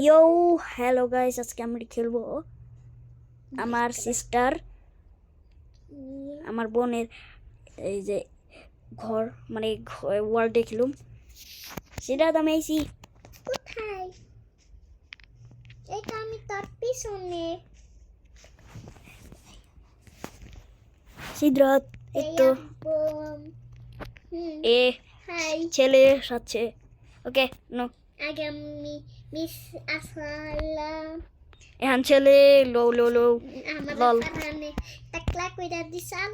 ইয়ো hello guys, আজকে আমরা খেলবো আমার সিস্টার আমার বোনের এই যে ঘর মানে ওয়ার্ল্ডে খেলুম। সেটা আমি আইছি কোথায়? এটা আমি তোর পিছনে। সিদ্ধার্থ একটু এ হাই, ছেলে সাথে ওকে নো আগে আমি মিস আসলাম। এখন ছেলে লো লো লো আমার লল পারানে টাকলা কইরা দিছাল,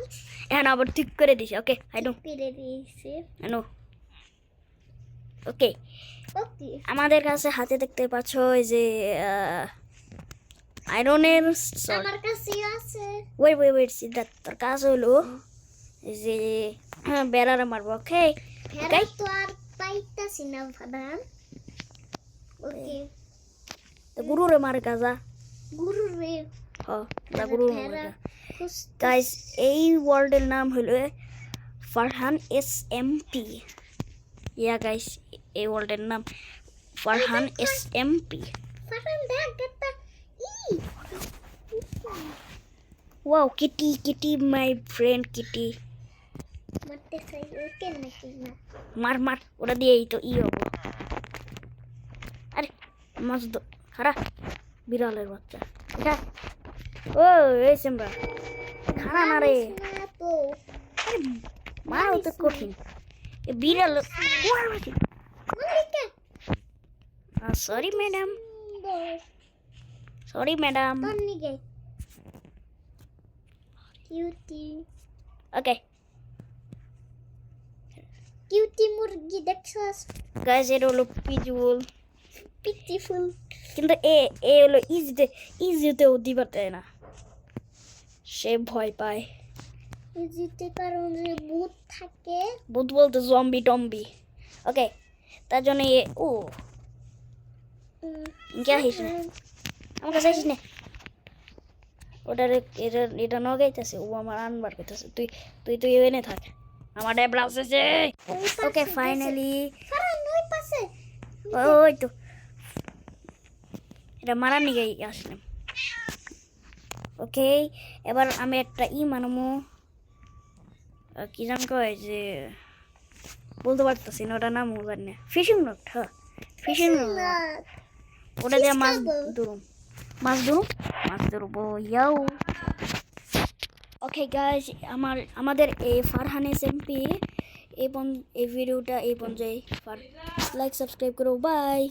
এখন আবার ঠিক করে দিছে। ওকে আই নো করে দিয়েছে। আই নো ওকে। ওকে, আমাদের কাছে হাতে দেখতে পাচ্ছ এই যে আয়রনের আমার কাছে আছে। ওয়েট সিদ্ধার্থ, তোর কাজ হলো এই যে বেড়ারে মারবো। ওকে ভেড়া তো আর পাইতাছি না ভাদান। ওকে, তো গুরুরে মার গাজা গুরু রে দা গুরুর ভেড়া গাইস, এই ওয়ার্ল্ডের নাম হলো ফারহান SMP। ইয়া গাইস, এই ওয়ার্ল্ডের নাম ফারহান SMP। ফারান দেখ গেতা ই wow, Kitty my friend Kitty. মারতে চাই ওকে নাকি না? মার ওটা দিয়েই তো হবো। আরে মাছ খারা বিড়ালের বাচ্চা এটা। ও এই সেমরা খানা না রে, না তো মারাও তো কঠিন। এ বিড়াল মালিকা sorry madam, boss sorry madam. তোর নিগে কিউটি ওকে কিউটি মুরগি দেখছস? গাইস, এটা হলো পিজুল, পিটিফুল। কিন্তু এ হলো ইজিতেও দিবার দেয় না, সে ভয় পায়। জিতে কারণ যে ভূত থাকে। ভূত বলতে জম্বি টম্বি। ওকে, তার জন্য ও কে আসিস না আমার কাছে আসিস না। ওটারে এটা নগাইতেছে, ও আমার আনবার করতেছে। তুই এনে থাক, আমার ডেবলা আছে। ওকে ফাইনালি ফারান নই পাশে ওই তো এটা মারার নিগে আসলাম। ওকে, এবার আমি একটা মানমু, কি জান কয় যে বলতে পারতেছি না, ওটা নাম জানি না। ফিশিং রড, হ্যাঁ ফিশিং রড। ওটা দিয়ে মাছ ধরবো ইয়াও। ওকে গাইস, আমাদের এই ফারহান SMP এই ভিডিওটা এই পর্যায়ে। লাইক সাবস্ক্রাইব করো, বাই।